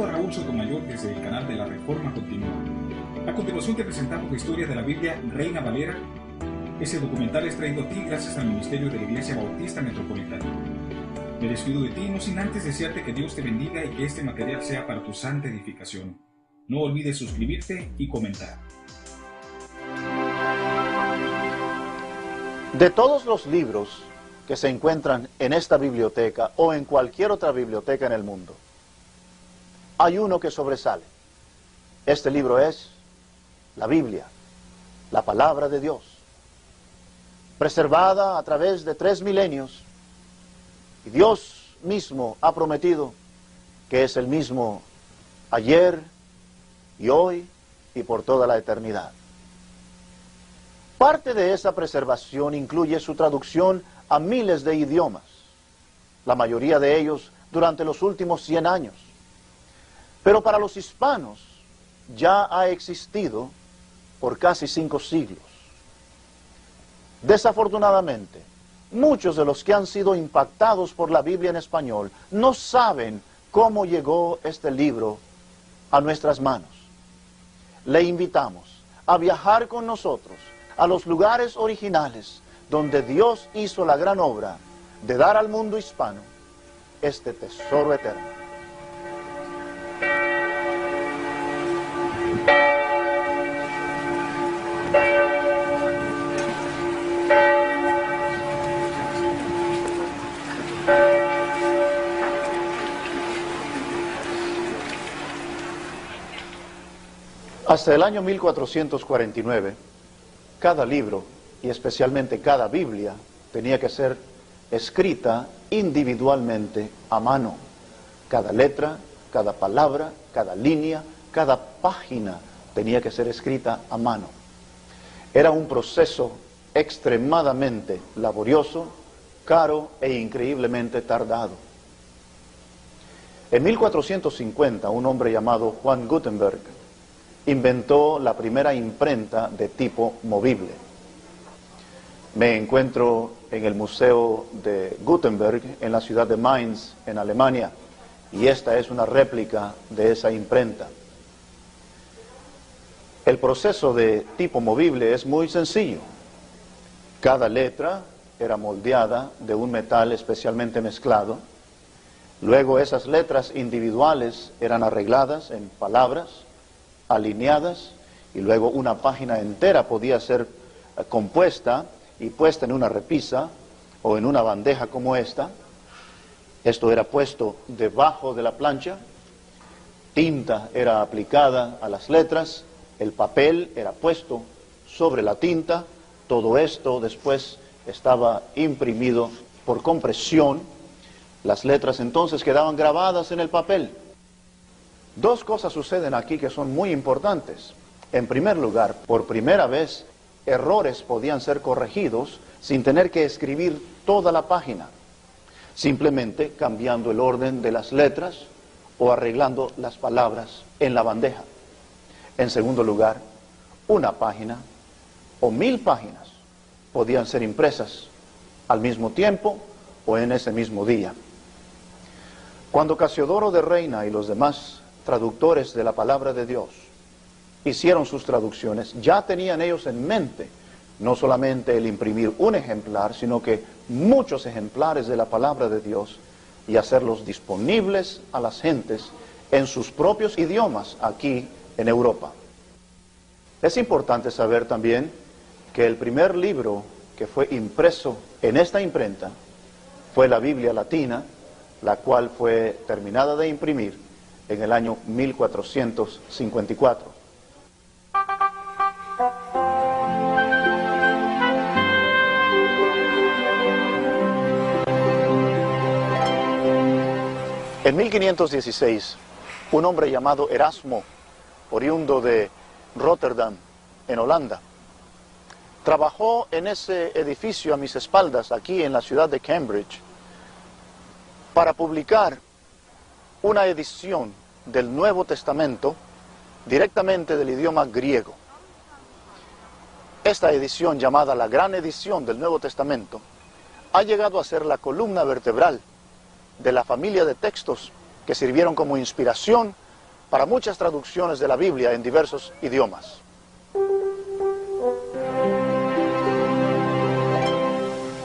saluda Raúl Sotomayor desde el canal de la Reforma Continua. A continuación te presentamos la historia de la Biblia Reina Valera. Ese documental es traído a ti gracias al Ministerio de la Iglesia Bautista Metropolitana. Me despido de ti, no sin antes desearte que Dios te bendiga y que este material sea para tu santa edificación. No olvides suscribirte y comentar. De todos los libros que se encuentran en esta biblioteca o en cualquier otra biblioteca en el mundo, hay uno que sobresale. Este libro es la Biblia, la Palabra de Dios, preservada a través de 3 milenios, y Dios mismo ha prometido que es el mismo ayer y hoy y por toda la eternidad. Parte de esa preservación incluye su traducción a miles de idiomas, la mayoría de ellos durante los últimos 100 años. Pero para los hispanos ya ha existido por casi 5 siglos. Desafortunadamente, muchos de los que han sido impactados por la Biblia en español no saben cómo llegó este libro a nuestras manos. Le invitamos a viajar con nosotros a los lugares originales donde Dios hizo la gran obra de dar al mundo hispano este tesoro eterno. Hasta el año 1449, cada libro, y especialmente cada Biblia, tenía que ser escrita individualmente a mano. Cada letra, cada palabra, cada línea, cada página tenía que ser escrita a mano. Era un proceso extremadamente laborioso, caro e increíblemente tardado. En 1450, un hombre llamado Juan Gutenberg inventó la primera imprenta de tipo movible. Me encuentro en el Museo de Gutenberg en la ciudad de Mainz, en Alemania, y esta es una réplica de esa imprenta. El proceso de tipo movible es muy sencillo. Cada letra era moldeada de un metal especialmente mezclado. Luego esas letras individuales eran arregladas en palabras, alineadas, y luego una página entera podía ser compuesta y puesta en una repisa o en una bandeja como esta. Esto era puesto debajo de la plancha, tinta era aplicada a las letras, el papel era puesto sobre la tinta, todo esto después estaba imprimido por compresión, las letras entonces quedaban grabadas en el papel. 2 cosas suceden aquí que son muy importantes. En primer lugar, por primera vez, errores podían ser corregidos sin tener que escribir toda la página, simplemente cambiando el orden de las letras o arreglando las palabras en la bandeja. En segundo lugar, una página o 1000 páginas podían ser impresas al mismo tiempo o en ese mismo día. Cuando Casiodoro de Reina y los demás traductores de la palabra de Dios hicieron sus traducciones, ya tenían ellos en mente no solamente el imprimir un ejemplar, sino que muchos ejemplares de la palabra de Dios y hacerlos disponibles a las gentes en sus propios idiomas aquí en Europa. Es importante saber también que el primer libro que fue impreso en esta imprenta fue la Biblia Latina, la cual fue terminada de imprimir en el año 1454. En 1516, un hombre llamado Erasmo, oriundo de Rotterdam, en Holanda, trabajó en ese edificio a mis espaldas, aquí en la ciudad de Cambridge, para publicar una edición del Nuevo Testamento directamente del idioma griego. Esta edición, llamada la Gran Edición del Nuevo Testamento, ha llegado a ser la columna vertebral de la familia de textos que sirvieron como inspiración para muchas traducciones de la Biblia en diversos idiomas.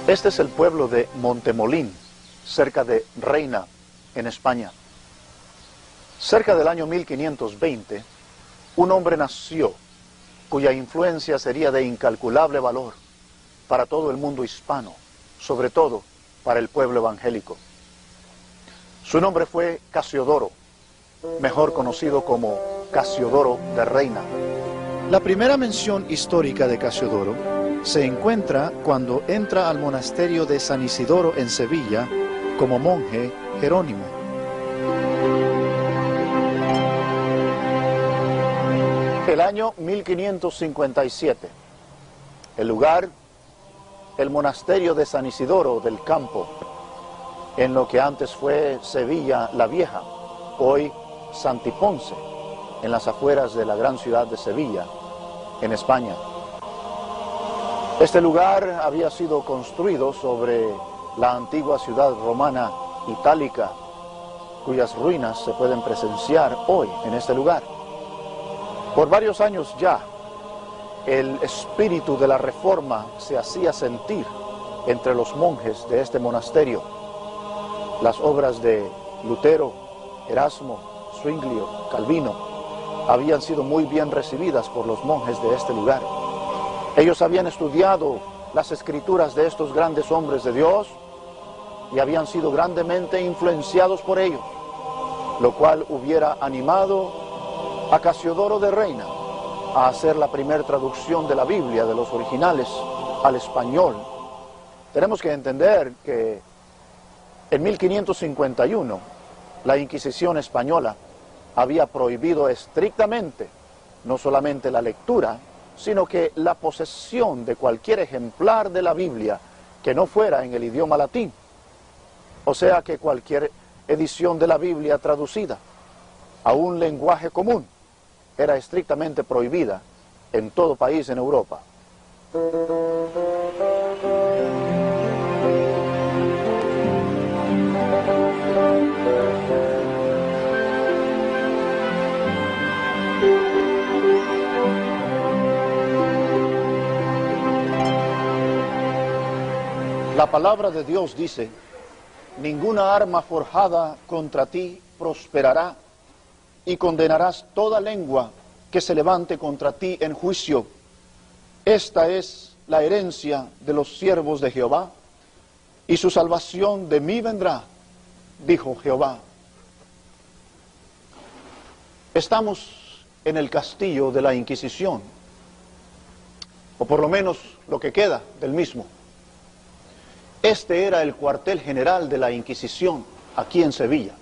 Este es el pueblo de Montemolín, cerca de Reina, en España. Cerca del año 1520, un hombre nació cuya influencia sería de incalculable valor para todo el mundo hispano, sobre todo para el pueblo evangélico. Su nombre fue Casiodoro, mejor conocido como Casiodoro de Reina. La primera mención histórica de Casiodoro se encuentra cuando entra al monasterio de San Isidoro en Sevilla como monje jerónimo. El año 1557, el lugar, el monasterio de San Isidoro del Campo, en lo que antes fue Sevilla la Vieja, hoy Santiponce, en las afueras de la gran ciudad de Sevilla, en España. Este lugar había sido construido sobre la antigua ciudad romana itálica, cuyas ruinas se pueden presenciar hoy en este lugar. Por varios años ya, el espíritu de la Reforma se hacía sentir entre los monjes de este monasterio. Las obras de Lutero, Erasmo, Zwinglio, Calvino, habían sido muy bien recibidas por los monjes de este lugar. Ellos habían estudiado las escrituras de estos grandes hombres de Dios y habían sido grandemente influenciados por ellos, lo cual hubiera animado a Casiodoro de Reina a hacer la primera traducción de la Biblia, de los originales, al español. Tenemos que entender que en 1551 la Inquisición española había prohibido estrictamente no solamente la lectura, sino que la posesión de cualquier ejemplar de la Biblia que no fuera en el idioma latín, o sea que cualquier edición de la Biblia traducida a un lenguaje común era estrictamente prohibida en todo país en Europa. La palabra de Dios dice: ninguna arma forjada contra ti prosperará, y condenarás toda lengua que se levante contra ti en juicio. Esta es la herencia de los siervos de Jehová, y su salvación de mí vendrá, dijo Jehová. Estamos en el castillo de la Inquisición, o por lo menos lo que queda del mismo. Este era el cuartel general de la Inquisición aquí en Sevilla.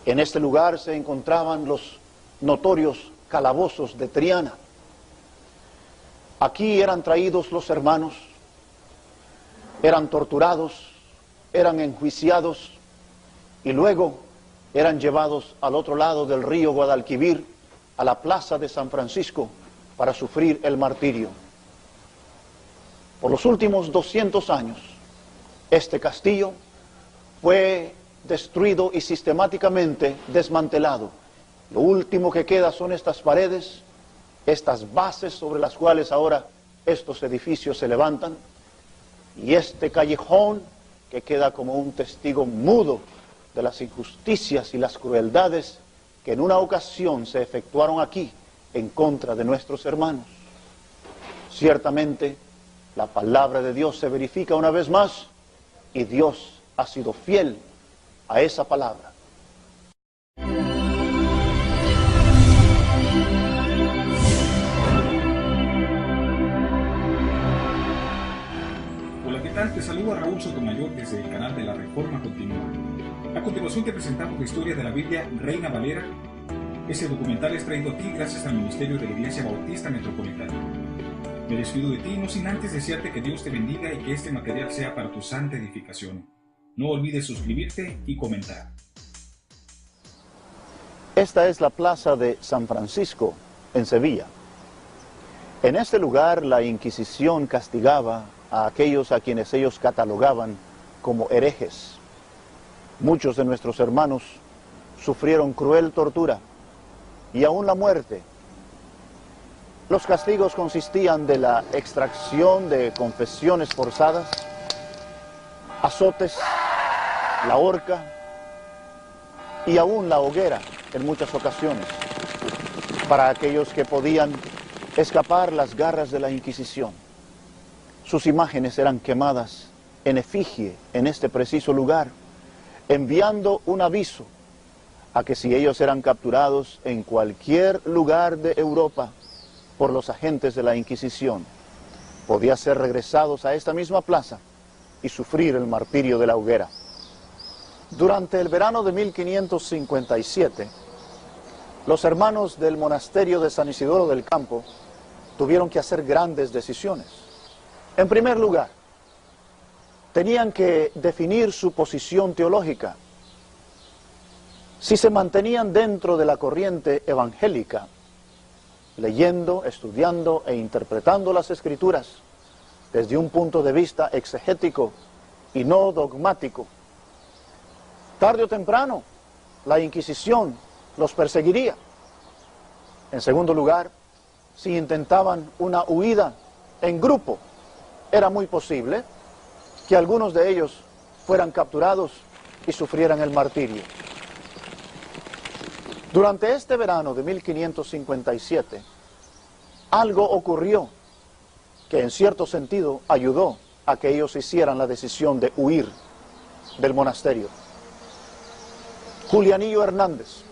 En este lugar se encontraban los notorios calabozos de Triana. Aquí eran traídos los hermanos, eran torturados, eran enjuiciados y luego eran llevados al otro lado del río Guadalquivir, a la plaza de San Francisco, para sufrir el martirio. Por los últimos 200 años, este castillo fue destruido y sistemáticamente desmantelado. Lo último que queda son estas paredes, estas bases sobre las cuales ahora estos edificios se levantan, y este callejón que queda como un testigo mudo de las injusticias y las crueldades que en una ocasión se efectuaron aquí en contra de nuestros hermanos. Ciertamente, la palabra de Dios se verifica una vez más, y Dios ha sido fiel a esa palabra. Hola, ¿qué tal? Te saluda Raúl Sotomayor desde el canal de la Reforma Continua. A continuación te presentamos la historia de la Biblia Reina Valera. Este documental es traído a ti gracias al Ministerio de la Iglesia Bautista Metropolitana. Me despido de ti, no sin antes desearte que Dios te bendiga y que este material sea para tu santa edificación. No olvides suscribirte y comentar. Esta es la plaza de San Francisco, en Sevilla. En este lugar la Inquisición castigaba a aquellos a quienes ellos catalogaban como herejes. Muchos de nuestros hermanos sufrieron cruel tortura y aún la muerte. Los castigos consistían de la extracción de confesiones forzadas, azotes, la horca y aún la hoguera en muchas ocasiones, para aquellos que podían escapar las garras de la Inquisición. Sus imágenes eran quemadas en efigie en este preciso lugar, enviando un aviso a que si ellos eran capturados en cualquier lugar de Europa por los agentes de la Inquisición, podían ser regresados a esta misma plaza y sufrir el martirio de la hoguera. Durante el verano de 1557, los hermanos del monasterio de San Isidoro del Campo tuvieron que hacer grandes decisiones. En primer lugar, tenían que definir su posición teológica. Si se mantenían dentro de la corriente evangélica, leyendo, estudiando e interpretando las Escrituras desde un punto de vista exegético y no dogmático, tarde o temprano la Inquisición los perseguiría. En segundo lugar, si intentaban una huida en grupo, era muy posible que algunos de ellos fueran capturados y sufrieran el martirio. Durante este verano de 1557, algo ocurrió que en cierto sentido ayudó a que ellos hicieran la decisión de huir del monasterio. Julianillo Hernández,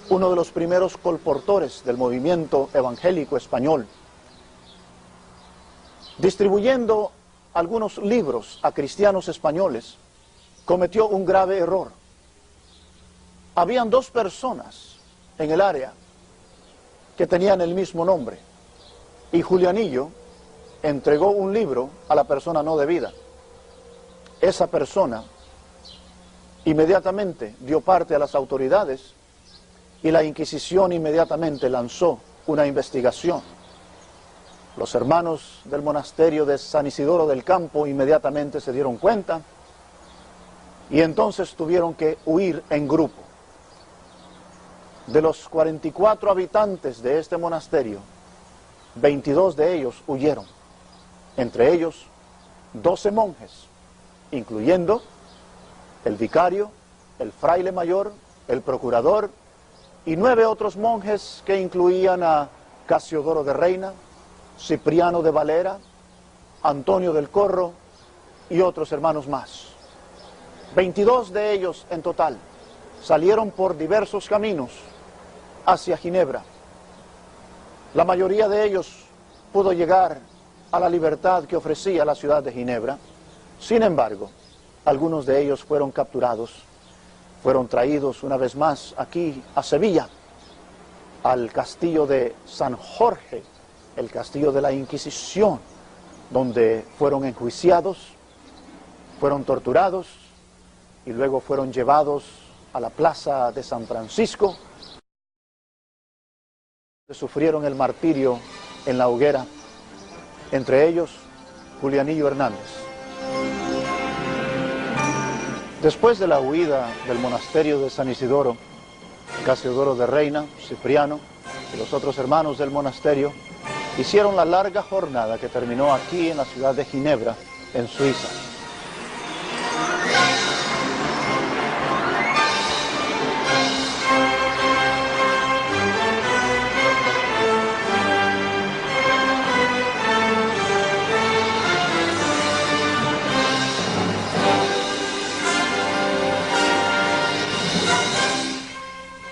uno de los primeros colportores del movimiento evangélico español, distribuyendo algunos libros a cristianos españoles, cometió un grave error. Habían dos personas en el área que tenían el mismo nombre, y Julianillo entregó un libro a la persona no debida. Esa persona inmediatamente dio parte a las autoridades y la Inquisición inmediatamente lanzó una investigación. Los hermanos del monasterio de San Isidoro del Campo inmediatamente se dieron cuenta y entonces tuvieron que huir en grupo. De los 44 habitantes de este monasterio, 22 de ellos huyeron, entre ellos 12 monjes, incluyendo el vicario, el fraile mayor, el procurador y 9 otros monjes que incluían a Casiodoro de Reina, Cipriano de Valera, Antonio del Corro y otros hermanos más. 22 de ellos en total salieron por diversos caminos hacia Ginebra. La mayoría de ellos pudo llegar a la libertad que ofrecía la ciudad de Ginebra. Sin embargo, algunos de ellos fueron capturados, fueron traídos una vez más aquí a Sevilla, al castillo de San Jorge, el castillo de la Inquisición, donde fueron enjuiciados, fueron torturados y luego fueron llevados a la plaza de San Francisco, sufrieron el martirio en la hoguera, entre ellos Julianillo Hernández. Después de la huida del monasterio de San Isidoro, Casiodoro de Reina, Cipriano y los otros hermanos del monasterio hicieron la larga jornada que terminó aquí en la ciudad de Ginebra, en Suiza.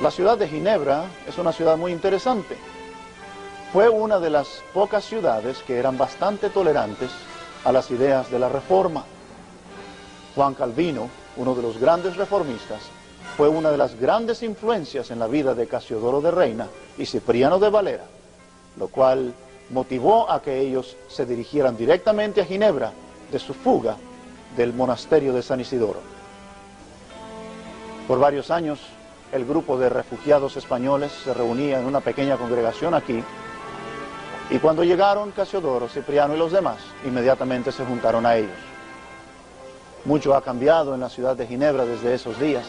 La ciudad de Ginebra es una ciudad muy interesante. Fue una de las pocas ciudades que eran bastante tolerantes a las ideas de la Reforma. Juan Calvino, uno de los grandes reformistas, fue una de las grandes influencias en la vida de Casiodoro de Reina y Cipriano de Valera, lo cual motivó a que ellos se dirigieran directamente a Ginebra de su fuga del monasterio de San Isidoro. Por varios años, el grupo de refugiados españoles se reunía en una pequeña congregación aquí, y cuando llegaron Casiodoro, Cipriano y los demás, inmediatamente se juntaron a ellos. Mucho ha cambiado en la ciudad de Ginebra desde esos días.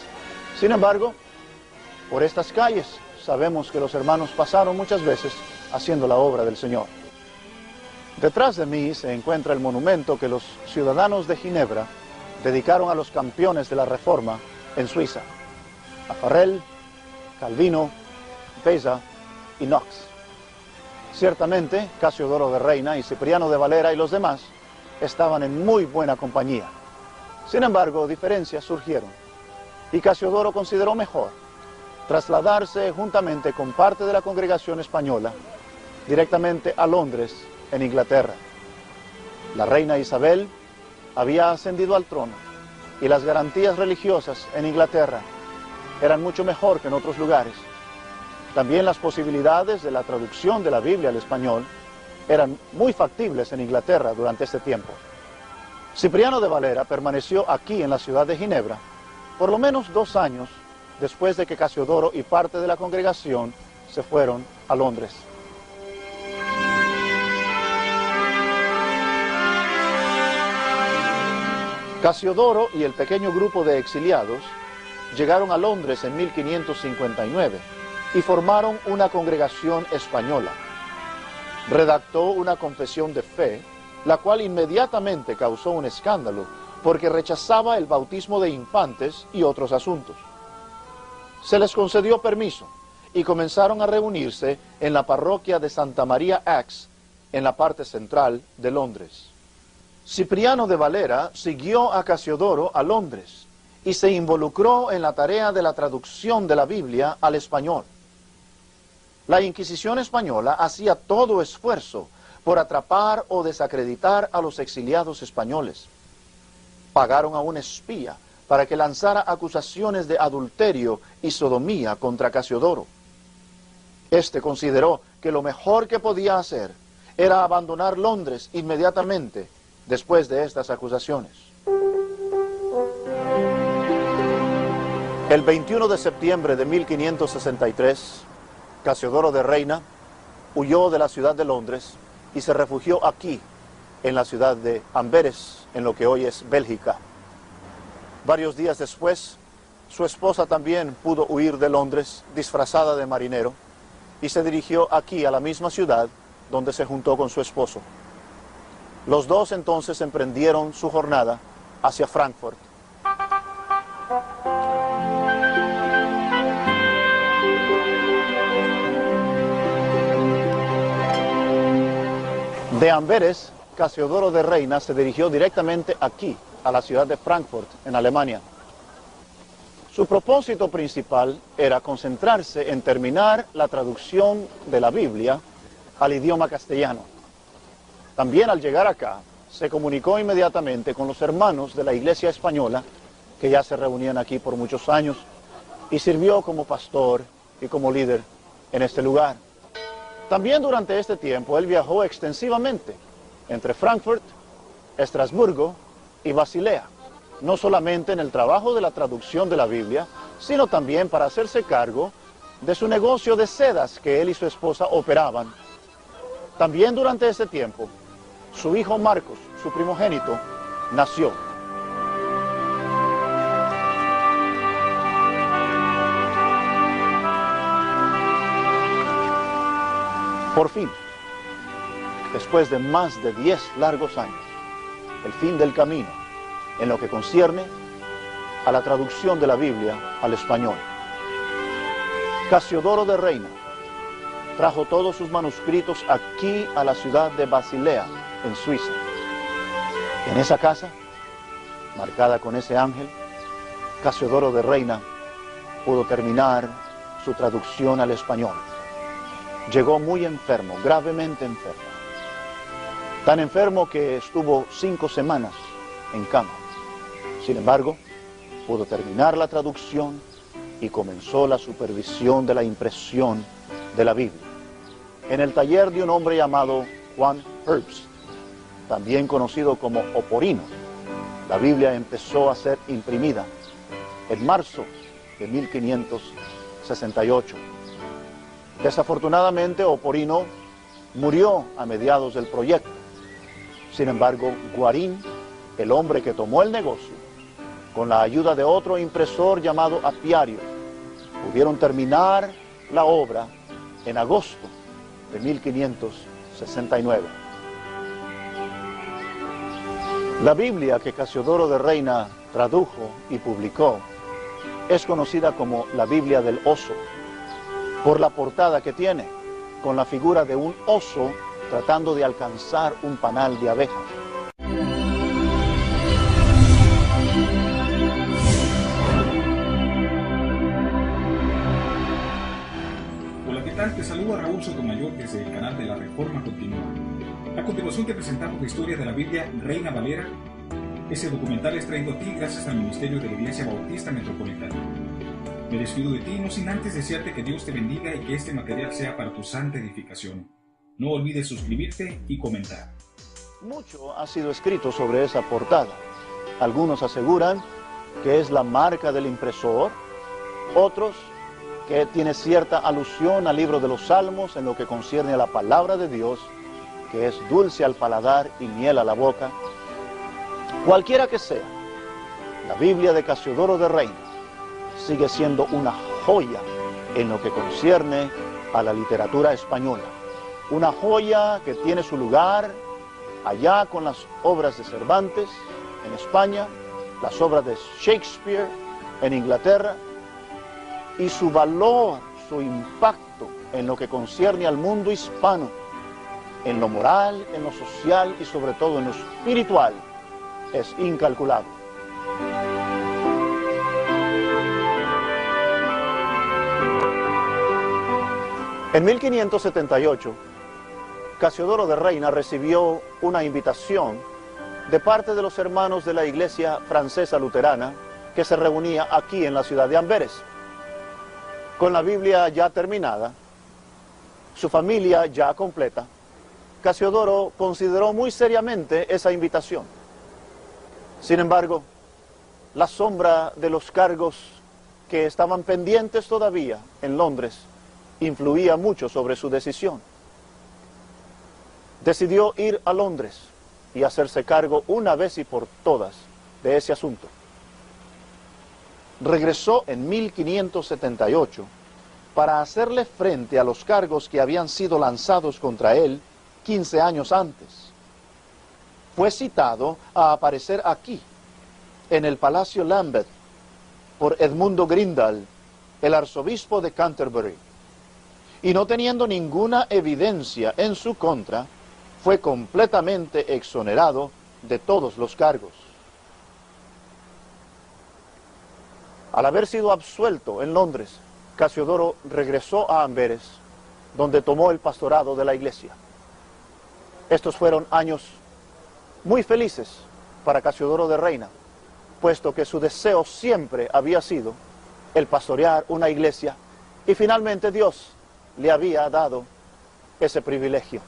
Sin embargo, por estas calles sabemos que los hermanos pasaron muchas veces haciendo la obra del Señor. Detrás de mí se encuentra el monumento que los ciudadanos de Ginebra dedicaron a los campeones de la Reforma en Suiza, a Farel, Calvino, Beza y Knox. Ciertamente, Casiodoro de Reina y Cipriano de Valera y los demás estaban en muy buena compañía. Sin embargo, diferencias surgieron, y Casiodoro consideró mejor trasladarse juntamente con parte de la congregación española directamente a Londres, en Inglaterra. La reina Isabel había ascendido al trono, y las garantías religiosas en Inglaterra eran mucho mejor que en otros lugares. También las posibilidades de la traducción de la Biblia al español eran muy factibles en Inglaterra durante este tiempo. Cipriano de Valera permaneció aquí en la ciudad de Ginebra por lo menos 2 años después de que Casiodoro y parte de la congregación se fueron a Londres. Casiodoro y el pequeño grupo de exiliados llegaron a Londres en 1559 y formaron una congregación española. Redactó una confesión de fe, la cual inmediatamente causó un escándalo porque rechazaba el bautismo de infantes y otros asuntos. Se les concedió permiso y comenzaron a reunirse en la parroquia de Santa María Axe, en la parte central de Londres. Cipriano de Valera siguió a Casiodoro a Londres y se involucró en la tarea de la traducción de la Biblia al español. La Inquisición española hacía todo esfuerzo por atrapar o desacreditar a los exiliados españoles. Pagaron a un espía para que lanzara acusaciones de adulterio y sodomía contra Casiodoro. Este consideró que lo mejor que podía hacer era abandonar Londres inmediatamente después de estas acusaciones. El 21 de septiembre de 1563, Casiodoro de Reina huyó de la ciudad de Londres y se refugió aquí, en la ciudad de Amberes, en lo que hoy es Bélgica. Varios días después, su esposa también pudo huir de Londres disfrazada de marinero y se dirigió aquí a la misma ciudad donde se juntó con su esposo. Los dos entonces emprendieron su jornada hacia Frankfurt. De Amberes, Casiodoro de Reina se dirigió directamente aquí, a la ciudad de Frankfurt, en Alemania. Su propósito principal era concentrarse en terminar la traducción de la Biblia al idioma castellano. También al llegar acá, se comunicó inmediatamente con los hermanos de la Iglesia Española, que ya se reunían aquí por muchos años, y sirvió como pastor y como líder en este lugar. También durante este tiempo él viajó extensivamente entre Frankfurt, Estrasburgo y Basilea, no solamente en el trabajo de la traducción de la Biblia, sino también para hacerse cargo de su negocio de sedas que él y su esposa operaban. También durante ese tiempo, su hijo Marcos, su primogénito, nació. Por fin, después de más de 10 largos años, el fin del camino en lo que concierne a la traducción de la Biblia al español. Casiodoro de Reina trajo todos sus manuscritos aquí a la ciudad de Basilea, en Suiza. En esa casa, marcada con ese ángel, Casiodoro de Reina pudo terminar su traducción al español. Llegó muy enfermo, gravemente enfermo. Tan enfermo que estuvo 5 semanas en cama. Sin embargo, pudo terminar la traducción y comenzó la supervisión de la impresión de la Biblia en el taller de un hombre llamado Juan Herbst, también conocido como Oporino. La Biblia empezó a ser imprimida en marzo de 1568. Desafortunadamente, Oporino murió a mediados del proyecto. Sin embargo, Guarín, el hombre que tomó el negocio, con la ayuda de otro impresor llamado Apiario, pudieron terminar la obra en agosto de 1569. La Biblia que Casiodoro de Reina tradujo y publicó es conocida como la Biblia del Oso, por la portada que tiene, con la figura de un oso tratando de alcanzar un panal de abejas. Hola, ¿qué tal? Te saluda Raúl Sotomayor desde el canal de la Reforma Continua. A continuación te presentamos la historia de la Biblia Reina Valera. Ese documental es traído a ti gracias al Ministerio de la Iglesia Bautista Metropolitana. Me despido de ti, no sin antes desearte que Dios te bendiga y que este material sea para tu santa edificación. No olvides suscribirte y comentar. Mucho ha sido escrito sobre esa portada. Algunos aseguran que es la marca del impresor, otros que tiene cierta alusión al libro de los Salmos en lo que concierne a la palabra de Dios, que es dulce al paladar y miel a la boca. Cualquiera que sea, la Biblia de Casiodoro de Reina sigue siendo una joya en lo que concierne a la literatura española. Una joya que tiene su lugar allá con las obras de Cervantes en España, las obras de Shakespeare en Inglaterra, y su valor, su impacto en lo que concierne al mundo hispano, en lo moral, en lo social y sobre todo en lo espiritual, es incalculable. En 1578, Casiodoro de Reina recibió una invitación de parte de los hermanos de la iglesia francesa luterana que se reunía aquí en la ciudad de Amberes. Con la Biblia ya terminada, su familia ya completa, Casiodoro consideró muy seriamente esa invitación. Sin embargo, la sombra de los cargos que estaban pendientes todavía en Londres influía mucho sobre su decisión. Decidió ir a Londres y hacerse cargo una vez y por todas de ese asunto. Regresó en 1578 para hacerle frente a los cargos que habían sido lanzados contra él 15 años antes. Fue citado a aparecer aquí, en el Palacio Lambeth, por Edmundo Grindal, el arzobispo de Canterbury. Y no teniendo ninguna evidencia en su contra, fue completamente exonerado de todos los cargos. Al haber sido absuelto en Londres, Casiodoro regresó a Amberes, donde tomó el pastorado de la iglesia. Estos fueron años muy felices para Casiodoro de Reina, puesto que su deseo siempre había sido el pastorear una iglesia, y finalmente Dios le había dado ese privilegio.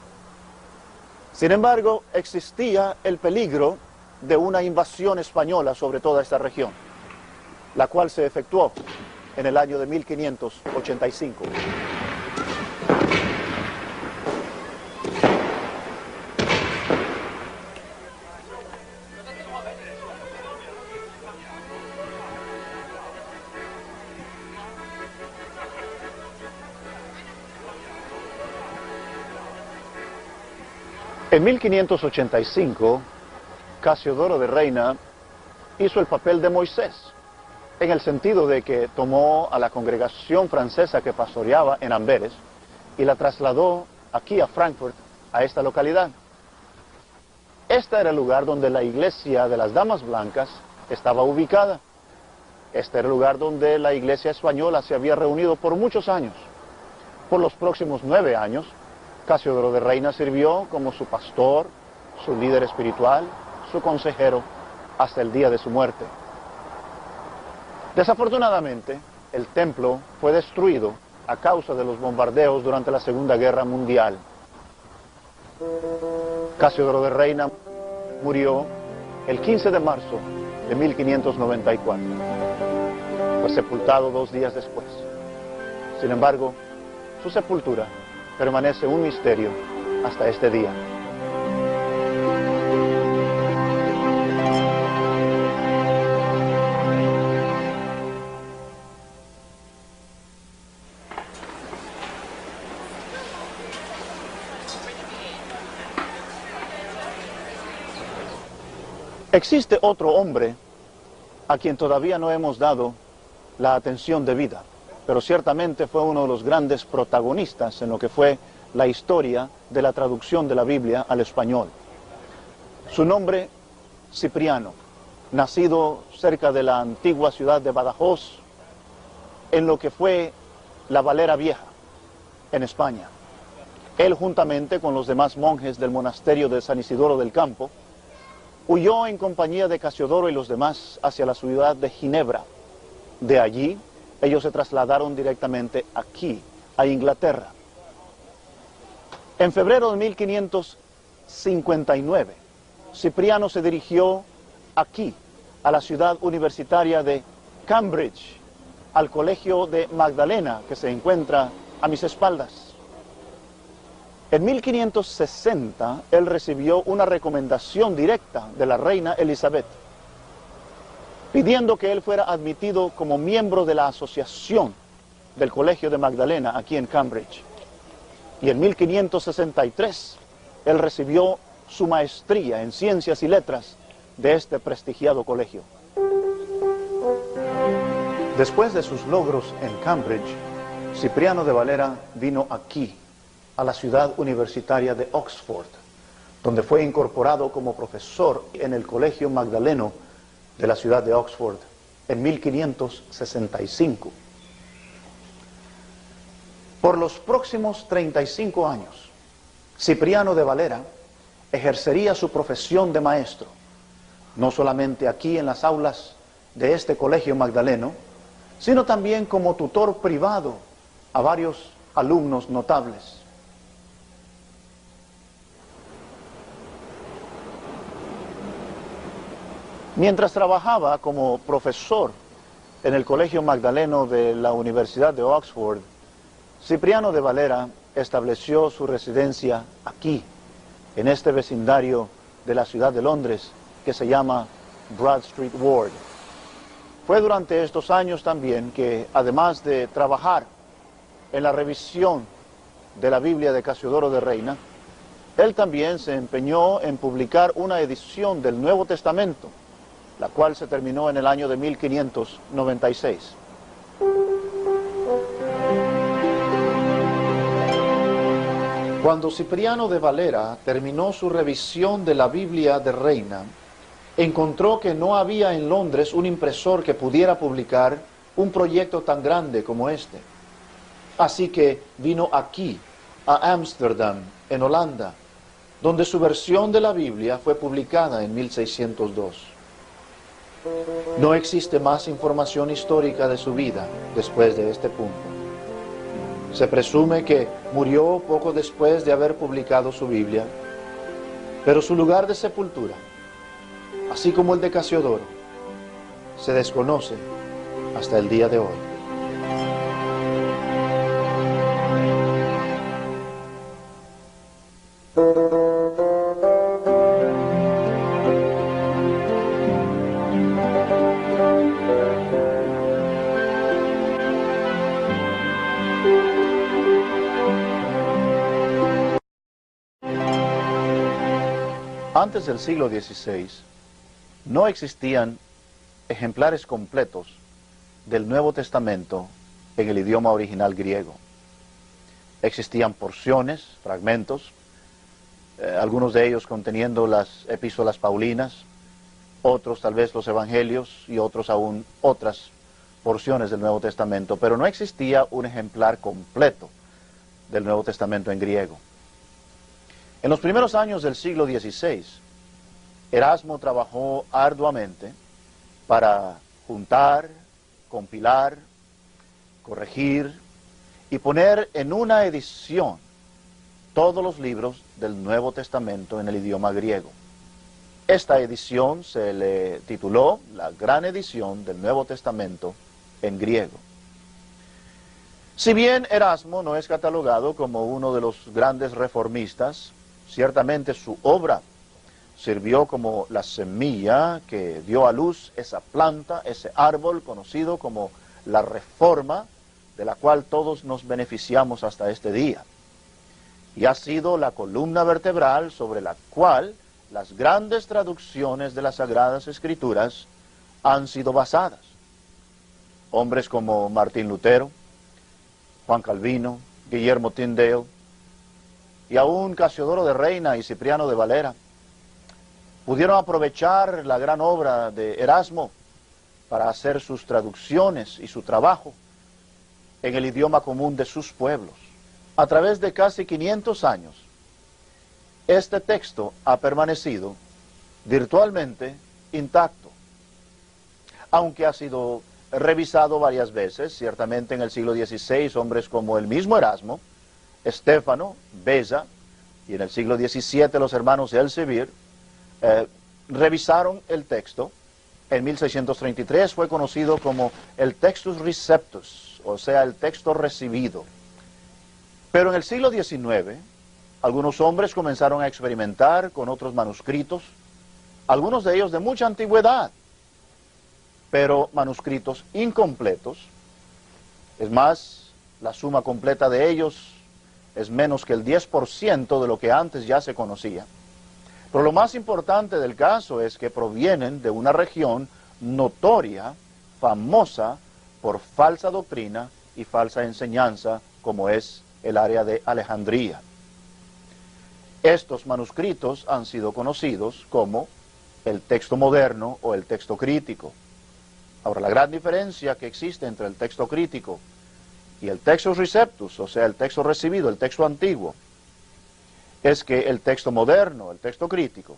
Sin embargo, existía el peligro de una invasión española sobre toda esta región, la cual se efectuó en el año de 1585. En 1585, Casiodoro de Reina hizo el papel de Moisés, en el sentido de que tomó a la congregación francesa que pastoreaba en Amberes y la trasladó aquí a Frankfurt, a esta localidad. Este era el lugar donde la iglesia de las Damas Blancas estaba ubicada. Este era el lugar donde la iglesia española se había reunido por muchos años. Por los próximos 9 años, Casiodoro de Reina sirvió como su pastor, su líder espiritual, su consejero, hasta el día de su muerte. Desafortunadamente, el templo fue destruido a causa de los bombardeos durante la Segunda Guerra Mundial. Casiodoro de Reina murió el 15 de marzo de 1594. Fue sepultado 2 días después. Sin embargo, su sepultura permanece un misterio hasta este día. Existe otro hombre a quien todavía no hemos dado la atención debida, pero ciertamente fue uno de los grandes protagonistas en lo que fue la historia de la traducción de la Biblia al español. Su nombre, Cipriano, nacido cerca de la antigua ciudad de Badajoz, en lo que fue la Valera Vieja, en España. Él, juntamente con los demás monjes del monasterio de San Isidoro del Campo, huyó en compañía de Casiodoro y los demás hacia la ciudad de Ginebra. De allí, ellos se trasladaron directamente aquí, a Inglaterra. En febrero de 1559, Cipriano se dirigió aquí, a la ciudad universitaria de Cambridge, al colegio de Magdalena, que se encuentra a mis espaldas. En 1560, él recibió una recomendación directa de la reina Elizabeth, pidiendo que él fuera admitido como miembro de la asociación del colegio de Magdalena aquí en Cambridge. Y en 1563, él recibió su maestría en ciencias y letras de este prestigiado colegio. Después de sus logros en Cambridge, Cipriano de Valera vino aquí, a la ciudad universitaria de Oxford, donde fue incorporado como profesor en el Colegio Magdaleno de la ciudad de Oxford en 1565. Por los próximos 35 años, Cipriano de Valera ejercería su profesión de maestro, no solamente aquí en las aulas de este Colegio Magdaleno, sino también como tutor privado a varios alumnos notables. Mientras trabajaba como profesor en el Colegio Magdaleno de la Universidad de Oxford, Cipriano de Valera estableció su residencia aquí, en este vecindario de la ciudad de Londres, que se llama Broad Street Ward. Fue durante estos años también que, además de trabajar en la revisión de la Biblia de Casiodoro de Reina, él también se empeñó en publicar una edición del Nuevo Testamento, la cual se terminó en el año de 1596. Cuando Cipriano de Valera terminó su revisión de la Biblia de Reina, encontró que no había en Londres un impresor que pudiera publicar un proyecto tan grande como este. Así que vino aquí, a Ámsterdam, en Holanda, donde su versión de la Biblia fue publicada en 1602. No existe más información histórica de su vida después de este punto. Se presume que murió poco después de haber publicado su Biblia, pero su lugar de sepultura, así como el de Casiodoro, se desconoce hasta el día de hoy. Antes del siglo XVI, no existían ejemplares completos del Nuevo Testamento en el idioma original griego. Existían porciones, fragmentos, algunos de ellos conteniendo las epístolas paulinas, otros tal vez los evangelios y otros aún otras porciones del Nuevo Testamento, pero no existía un ejemplar completo del Nuevo Testamento en griego. En los primeros años del siglo XVI, Erasmo trabajó arduamente para juntar, compilar, corregir y poner en una edición todos los libros del Nuevo Testamento en el idioma griego. Esta edición se le tituló la Gran Edición del Nuevo Testamento en griego. Si bien Erasmo no es catalogado como uno de los grandes reformistas, ciertamente su obra sirvió como la semilla que dio a luz esa planta, ese árbol conocido como la Reforma, de la cual todos nos beneficiamos hasta este día. Y ha sido la columna vertebral sobre la cual las grandes traducciones de las Sagradas Escrituras han sido basadas. Hombres como Martín Lutero, Juan Calvino, Guillermo Tyndale, y aún Casiodoro de Reina y Cipriano de Valera pudieron aprovechar la gran obra de Erasmo para hacer sus traducciones y su trabajo en el idioma común de sus pueblos. A través de casi 500 años, este texto ha permanecido virtualmente intacto, aunque ha sido revisado varias veces. Ciertamente en el siglo XVI, hombres como el mismo Erasmo, Estéfano, Beza, y en el siglo XVII los hermanos Elsevier revisaron el texto. En 1633 fue conocido como el Textus Receptus, o sea, el texto recibido. Pero en el siglo XIX, algunos hombres comenzaron a experimentar con otros manuscritos, algunos de ellos de mucha antigüedad, pero manuscritos incompletos. Es más, la suma completa de ellos es menos que el 10% de lo que antes ya se conocía. Pero lo más importante del caso es que provienen de una región notoria, famosa por falsa doctrina y falsa enseñanza, como es el área de Alejandría. Estos manuscritos han sido conocidos como el texto moderno o el texto crítico. Ahora, la gran diferencia que existe entre el texto crítico y el Textus Receptus, o sea, el texto recibido, el texto antiguo, es que el texto moderno, el texto crítico,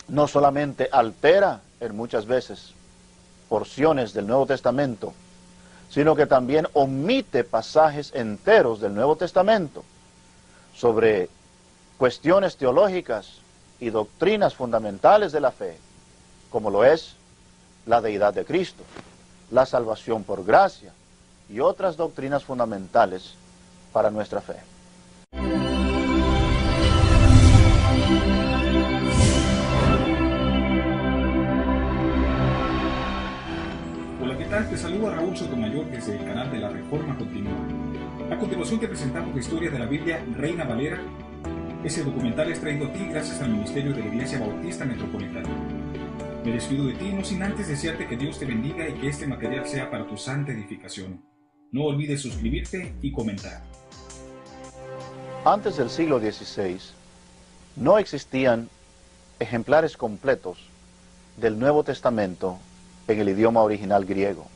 no solamente altera en muchas veces porciones del Nuevo Testamento, sino que también omite pasajes enteros del Nuevo Testamento sobre cuestiones teológicas y doctrinas fundamentales de la fe, como lo es la deidad de Cristo, la salvación por gracia y otras doctrinas fundamentales para nuestra fe. Hola, ¿qué tal? Te saluda Raúl Sotomayor desde el canal de la Reforma Continua. A continuación te presentamos la historia de la Biblia Reina Valera. Ese documental es traído a ti gracias al Ministerio de la Iglesia Bautista Metropolitana. Me despido de ti, no sin antes desearte que Dios te bendiga y que este material sea para tu santa edificación. No olvides suscribirte y comentar. Antes del siglo XVI, no existían ejemplares completos del Nuevo Testamento en el idioma original griego.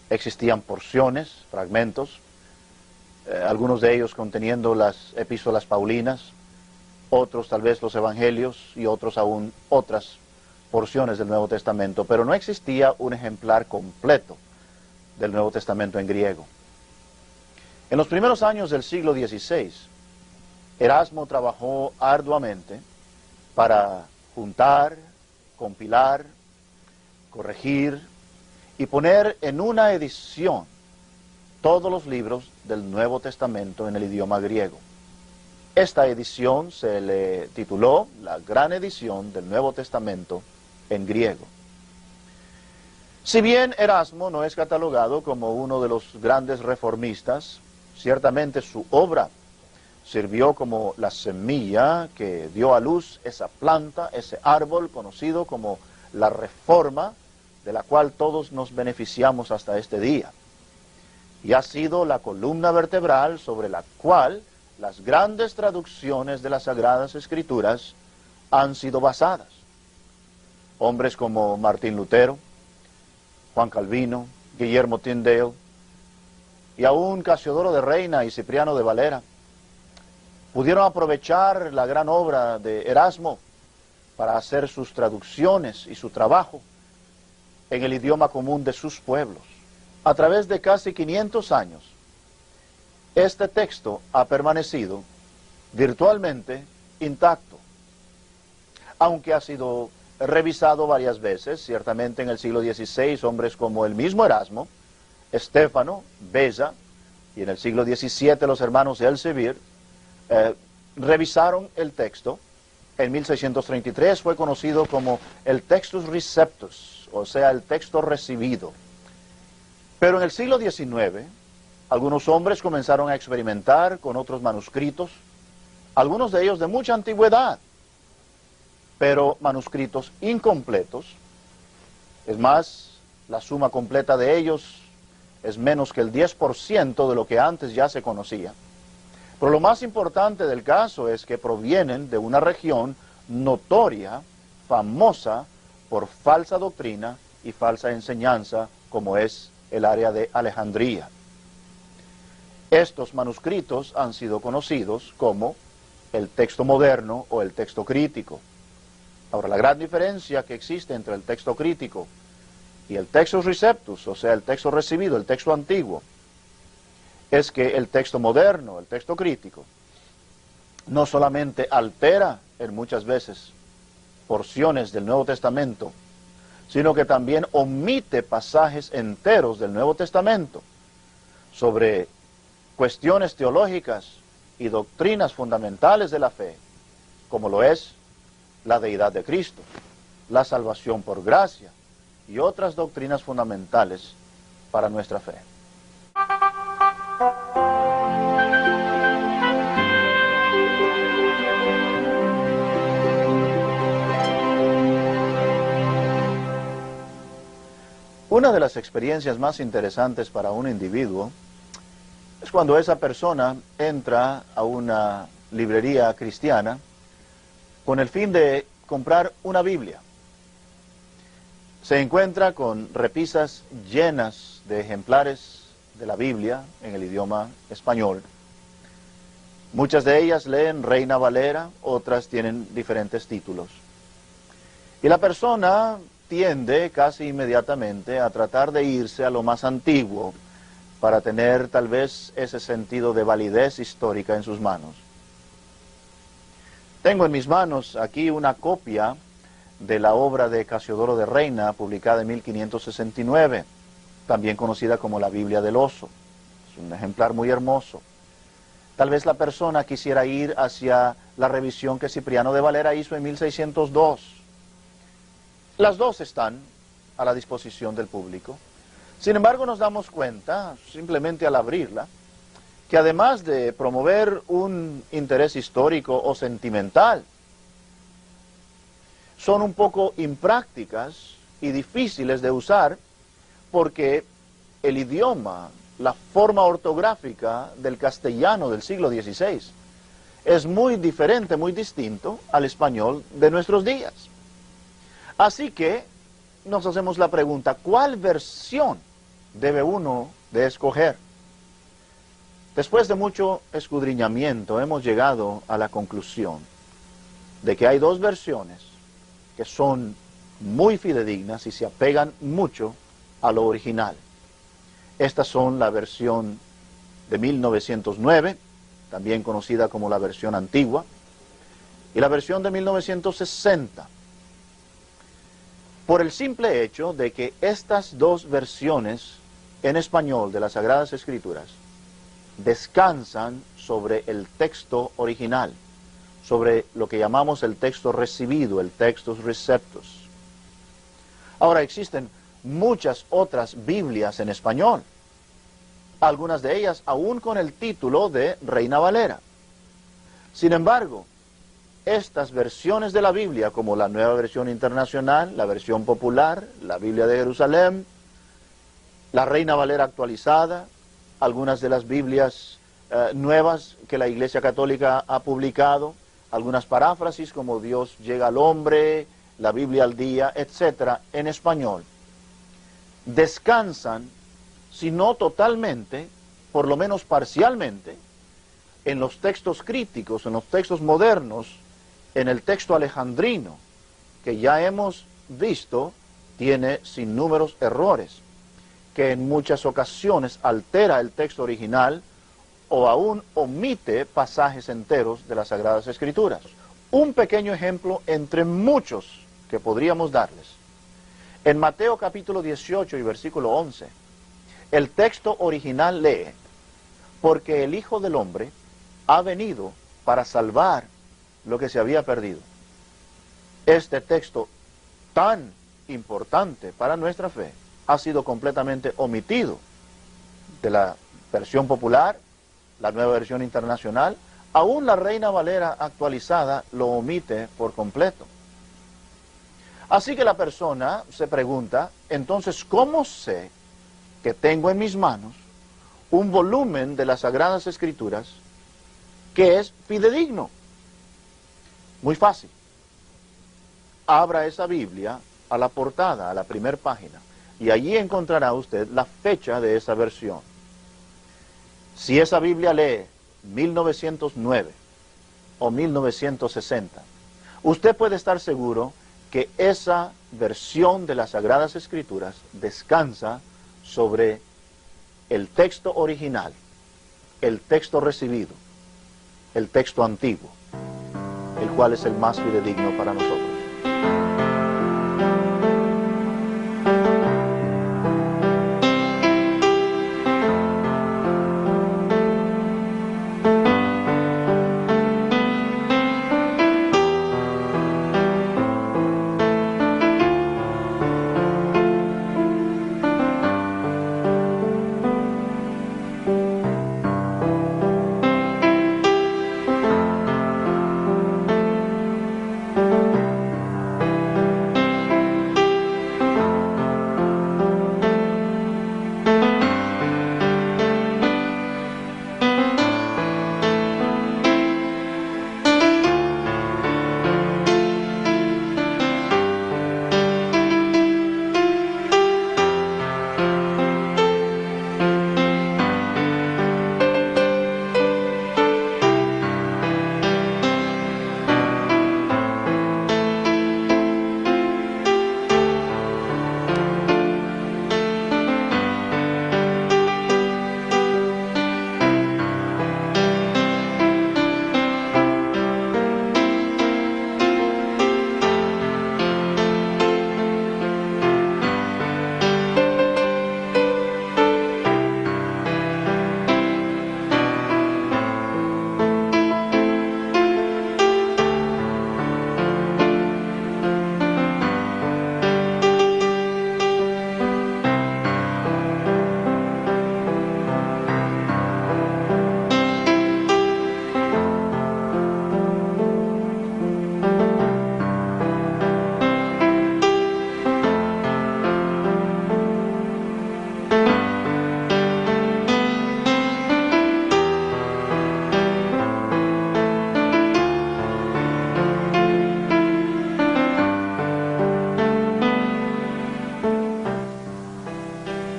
Existían porciones, fragmentos, algunos de ellos conteniendo las epístolas paulinas, otros tal vez los evangelios y otros aún otras porciones del Nuevo Testamento, pero no existía un ejemplar completo del Nuevo Testamento en griego. En los primeros años del siglo XVI, Erasmo trabajó arduamente para juntar, compilar, corregir y poner en una edición todos los libros del Nuevo Testamento en el idioma griego. Esta edición se le tituló la Gran Edición del Nuevo Testamento en griego. Si bien Erasmo no es catalogado como uno de los grandes reformistas, ciertamente su obra sirvió como la semilla que dio a luz esa planta, ese árbol conocido como la Reforma, de la cual todos nos beneficiamos hasta este día. Y ha sido la columna vertebral sobre la cual las grandes traducciones de las Sagradas Escrituras han sido basadas. Hombres como Martín Lutero, Juan Calvino, Guillermo Tyndale, y aún Casiodoro de Reina y Cipriano de Valera pudieron aprovechar la gran obra de Erasmo para hacer sus traducciones y su trabajo en el idioma común de sus pueblos. A través de casi 500 años, este texto ha permanecido virtualmente intacto, aunque ha sido revisado varias veces. Ciertamente en el siglo XVI, hombres como el mismo Erasmo, Estéfano, Beza, y en el siglo XVII los hermanos Elsevier revisaron el texto. En 1633 fue conocido como el Textus Receptus, o sea, el texto recibido. Pero en el siglo XIX, algunos hombres comenzaron a experimentar con otros manuscritos, algunos de ellos de mucha antigüedad, pero manuscritos incompletos. Es más, la suma completa de ellos es menos que el 10% de lo que antes ya se conocía. Pero lo más importante del caso es que provienen de una región notoria, famosa por falsa doctrina y falsa enseñanza, como es el área de Alejandría. Estos manuscritos han sido conocidos como el texto moderno o el texto crítico. Ahora, la gran diferencia que existe entre el texto crítico y el textus receptus, o sea, el texto recibido, el texto antiguo, es que el texto moderno, el texto crítico, no solamente altera en muchas veces porciones del Nuevo Testamento, sino que también omite pasajes enteros del Nuevo Testamento sobre cuestiones teológicas y doctrinas fundamentales de la fe, como lo es la deidad de Cristo, la salvación por gracia y otras doctrinas fundamentales para nuestra fe. Una de las experiencias más interesantes para un individuo es cuando esa persona entra a una librería cristiana con el fin de comprar una Biblia. Se encuentra con repisas llenas de ejemplares de la Biblia en el idioma español. Muchas de ellas leen Reina Valera, otras tienen diferentes títulos. Y la persona tiende casi inmediatamente a tratar de irse a lo más antiguo para tener tal vez ese sentido de validez histórica en sus manos. Tengo en mis manos aquí una copia de la obra de Casiodoro de Reina, publicada en 1569, también conocida como la Biblia del Oso. Es un ejemplar muy hermoso. Tal vez la persona quisiera ir hacia la revisión que Cipriano de Valera hizo en 1602. Las dos están a la disposición del público. Sin embargo, nos damos cuenta, simplemente al abrirla, que además de promover un interés histórico o sentimental, son un poco imprácticas y difíciles de usar porque el idioma, la forma ortográfica del castellano del siglo XVI es muy diferente, muy distinto al español de nuestros días. Así que nos hacemos la pregunta, ¿cuál versión debe uno de escoger? Después de mucho escudriñamiento hemos llegado a la conclusión de que hay dos versiones que son muy fidedignas y se apegan mucho a lo original. Estas son la versión de 1909, también conocida como la versión antigua, y la versión de 1960. Por el simple hecho de que estas dos versiones en español de las Sagradas Escrituras descansan sobre el texto original, sobre lo que llamamos el texto recibido, el textus receptus. Ahora, existen muchas otras Biblias en español, algunas de ellas aún con el título de Reina Valera. Sin embargo, estas versiones de la Biblia, como la Nueva Versión Internacional, la versión popular, la Biblia de Jerusalén, la Reina Valera actualizada, algunas de las Biblias nuevas que la Iglesia Católica ha publicado, algunas paráfrasis como Dios llega al hombre, la Biblia al día, etcétera, en español, descansan, si no totalmente, por lo menos parcialmente, en los textos críticos, en los textos modernos, en el texto alejandrino, que ya hemos visto, tiene innúmeros errores, que en muchas ocasiones altera el texto original o aún omite pasajes enteros de las Sagradas Escrituras. Un pequeño ejemplo entre muchos que podríamos darles. En Mateo capítulo 18 y versículo 11, el texto original lee, porque el Hijo del Hombre ha venido para salvar lo que se había perdido. Este texto tan importante para nuestra fe ha sido completamente omitido de la versión popular, la Nueva Versión Internacional, aún la Reina Valera actualizada lo omite por completo. Así que la persona se pregunta, entonces, ¿cómo sé que tengo en mis manos un volumen de las Sagradas Escrituras que es fidedigno? Muy fácil. Abra esa Biblia a la portada, a la primera página, y allí encontrará usted la fecha de esa versión. Si esa Biblia lee 1909 o 1960, usted puede estar seguro que esa versión de las Sagradas Escrituras descansa sobre el texto original, el texto recibido, el texto antiguo, el cual es el más fidedigno para nosotros.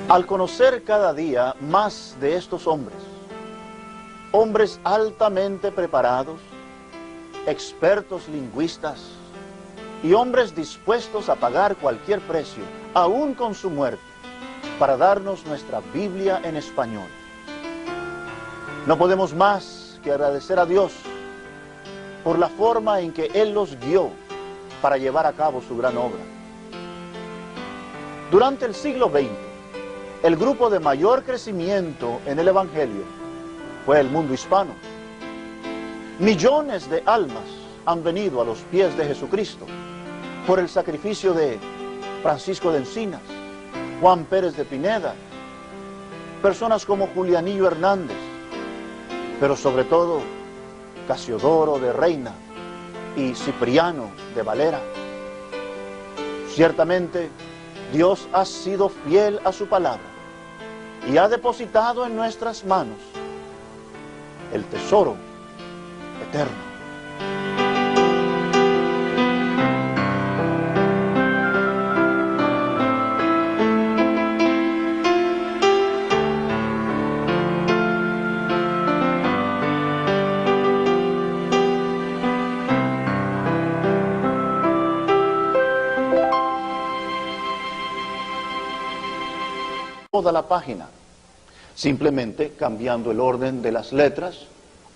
Al conocer cada día más de estos hombres, hombres altamente preparados, expertos lingüistas y hombres dispuestos a pagar cualquier precio, aún con su muerte, para darnos nuestra Biblia en español, no podemos más que agradecer a Dios por la forma en que Él los guió para llevar a cabo su gran obra. Durante el siglo XX, el grupo de mayor crecimiento en el Evangelio fue el mundo hispano. Millones de almas han venido a los pies de Jesucristo por el sacrificio de Francisco de Encinas, Juan Pérez de Pineda, personas como Julianillo Hernández, pero sobre todo Casiodoro de Reina y Cipriano de Valera. Ciertamente, Dios ha sido fiel a su palabra y ha depositado en nuestras manos el tesoro eterno. Toda la página, simplemente cambiando el orden de las letras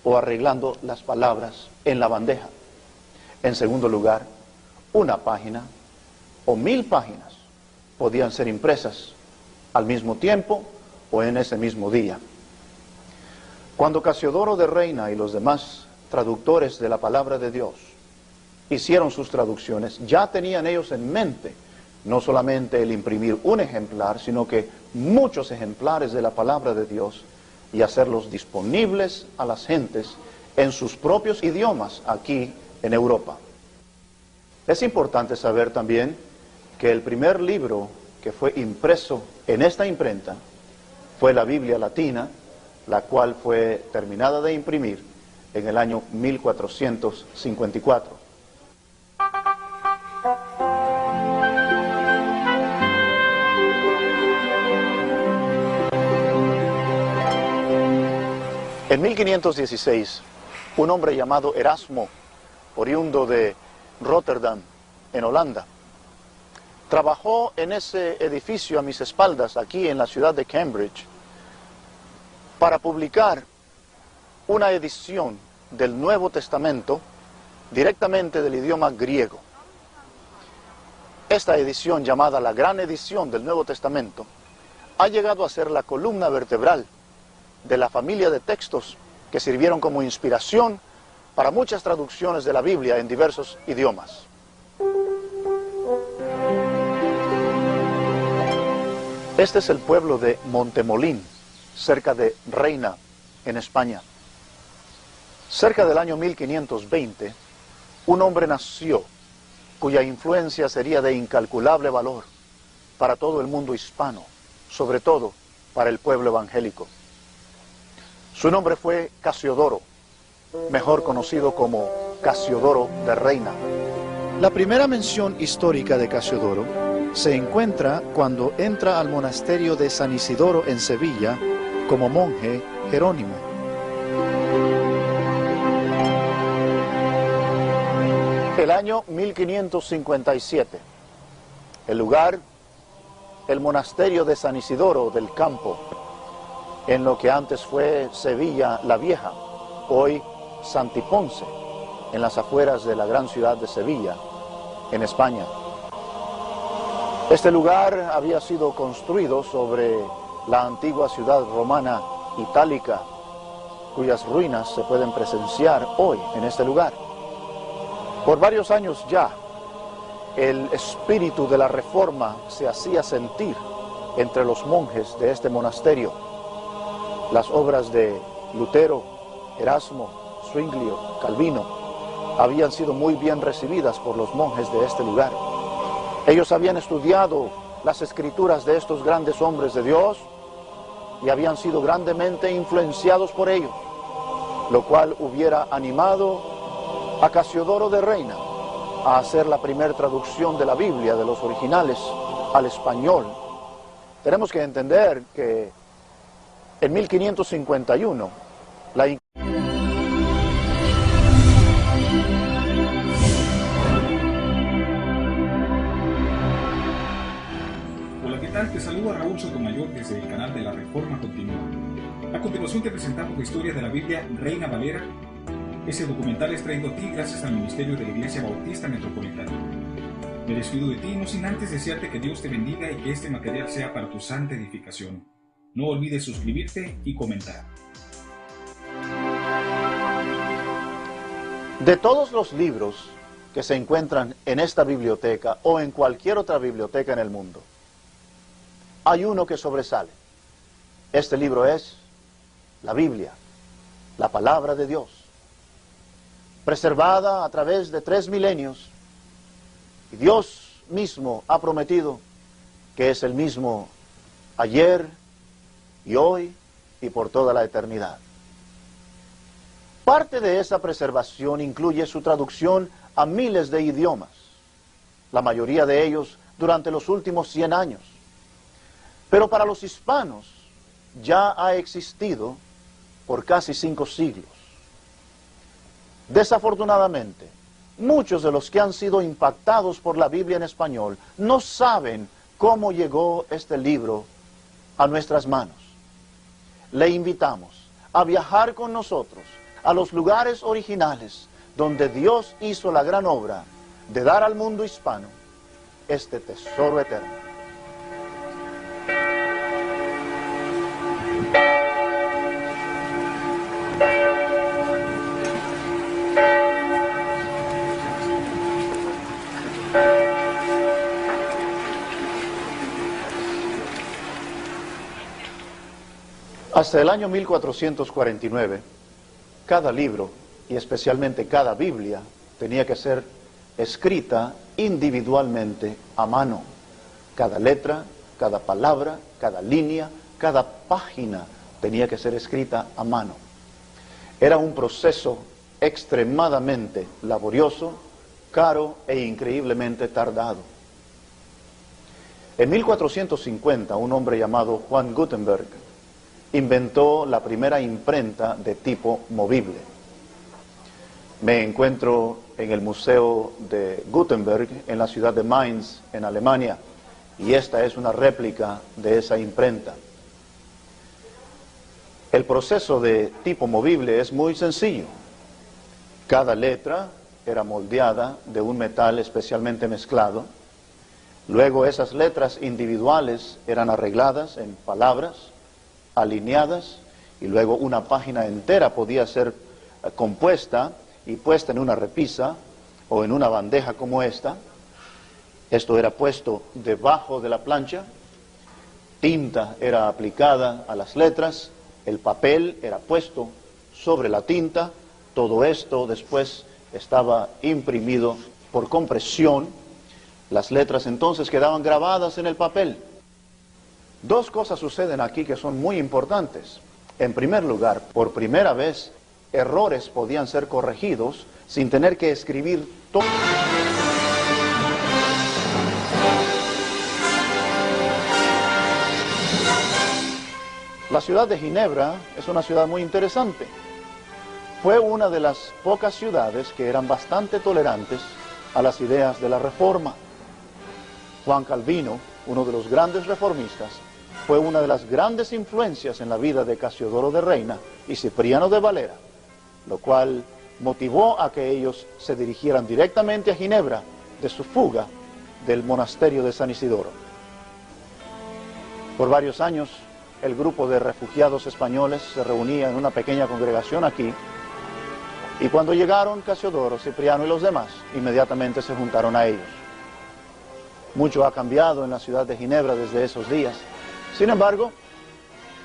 o arreglando las palabras en la bandeja. En segundo lugar, una página o 1000 páginas podían ser impresas al mismo tiempo o en ese mismo día. Cuando Casiodoro de Reina y los demás traductores de la palabra de Dios hicieron sus traducciones, ya tenían ellos en mente no solamente el imprimir un ejemplar, sino que muchos ejemplares de la palabra de Dios y hacerlos disponibles a las gentes en sus propios idiomas aquí en Europa. Es importante saber también que el primer libro que fue impreso en esta imprenta fue la Biblia Latina, la cual fue terminada de imprimir en el año 1454. En 1516, un hombre llamado Erasmo, oriundo de Rotterdam, en Holanda, trabajó en ese edificio a mis espaldas, aquí en la ciudad de Cambridge, para publicar una edición del Nuevo Testamento directamente del idioma griego. Esta edición, llamada la Gran Edición del Nuevo Testamento, ha llegado a ser la columna vertebral de la familia de textos que sirvieron como inspiración para muchas traducciones de la Biblia en diversos idiomas. Este es el pueblo de Montemolín, cerca de Reina, en España. Cerca del año 1520, un hombre nació cuya influencia sería de incalculable valor para todo el mundo hispano, sobre todo para el pueblo evangélico. Su nombre fue Casiodoro, mejor conocido como Casiodoro de Reina. La primera mención histórica de Casiodoro se encuentra cuando entra al monasterio de San Isidoro en Sevilla como monje jerónimo. El año 1557, el lugar, el monasterio de San Isidoro del Campo, en lo que antes fue Sevilla la Vieja, hoy Santiponce, en las afueras de la gran ciudad de Sevilla, en España. Este lugar había sido construido sobre la antigua ciudad romana itálica, cuyas ruinas se pueden presenciar hoy en este lugar. Por varios años ya, el espíritu de la Reforma se hacía sentir entre los monjes de este monasterio. Las obras de Lutero, Erasmo, Zwinglio, Calvino habían sido muy bien recibidas por los monjes de este lugar. Ellos habían estudiado las escrituras de estos grandes hombres de Dios y habían sido grandemente influenciados por ellos, lo cual hubiera animado a Casiodoro de Reina a hacer la primera traducción de la Biblia, de los originales, al español. Tenemos que entender que en 1551, Hola, ¿qué tal? Te saluda Raúl Sotomayor desde el canal de la Reforma Continua. A continuación te presentamos la historia de la Biblia Reina Valera. Ese documental es traído a ti gracias al Ministerio de la Iglesia Bautista Metropolitana. Me despido de ti, no sin antes desearte que Dios te bendiga y que este material sea para tu santa edificación. No olvides suscribirte y comentar. de todos los libros que se encuentran en esta biblioteca o en cualquier otra biblioteca en el mundo, hay uno que sobresale. Este libro es la Biblia, la palabra de Dios, preservada a través de 3 milenios, y Dios mismo ha prometido que es el mismo ayer y hoy y por toda la eternidad. Parte de esa preservación incluye su traducción a miles de idiomas, la mayoría de ellos durante los últimos 100 años. Pero para los hispanos ya ha existido por casi 5 siglos. Desafortunadamente, muchos de los que han sido impactados por la Biblia en español no saben cómo llegó este libro a nuestras manos. Le invitamos a viajar con nosotros a los lugares originales donde Dios hizo la gran obra de dar al mundo hispano este tesoro eterno. Hasta el año 1449, cada libro, y especialmente cada Biblia, tenía que ser escrita individualmente a mano. Cada letra, cada palabra, cada línea, cada página tenía que ser escrita a mano. Era un proceso extremadamente laborioso, caro e increíblemente tardado. En 1450, un hombre llamado Juan Gutenberg inventó la primera imprenta de tipo movible. Me encuentro en el Museo de Gutenberg en la ciudad de Mainz, en Alemania, y esta es una réplica de esa imprenta. El proceso de tipo movible es muy sencillo. Cada letra era moldeada de un metal especialmente mezclado. Luego esas letras individuales eran arregladas en palabras, alineadas, y luego una página entera podía ser compuesta y puesta en una repisa o en una bandeja como esta. Esto era puesto debajo de la plancha, tinta era aplicada a las letras, el papel era puesto sobre la tinta, todo esto después estaba imprimido por compresión. Las letras entonces quedaban grabadas en el papel. Dos cosas suceden aquí que son muy importantes. En primer lugar, por primera vez, errores podían ser corregidos sin tener que escribir todo. La ciudad de Ginebra es una ciudad muy interesante. Fue una de las pocas ciudades que eran bastante tolerantes a las ideas de la Reforma. Juan Calvino, uno de los grandes reformistas, fue una de las grandes influencias en la vida de Casiodoro de Reina y Cipriano de Valera, lo cual motivó a que ellos se dirigieran directamente a Ginebra de su fuga del monasterio de San Isidoro. Por varios años, el grupo de refugiados españoles se reunía en una pequeña congregación aquí, y cuando llegaron Casiodoro, Cipriano y los demás, inmediatamente se juntaron a ellos. Mucho ha cambiado en la ciudad de Ginebra desde esos días. Sin embargo,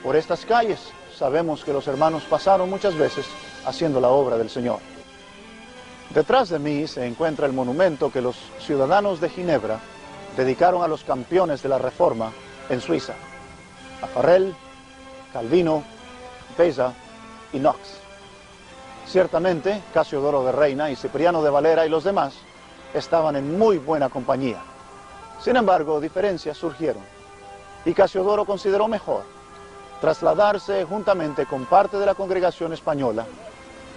por estas calles sabemos que los hermanos pasaron muchas veces haciendo la obra del Señor. Detrás de mí se encuentra el monumento que los ciudadanos de Ginebra dedicaron a los campeones de la Reforma en Suiza, a Farel, Calvino, Beza y Knox. Ciertamente, Casiodoro de Reina y Cipriano de Valera y los demás estaban en muy buena compañía. Sin embargo, diferencias surgieron, y Casiodoro consideró mejor trasladarse juntamente con parte de la congregación española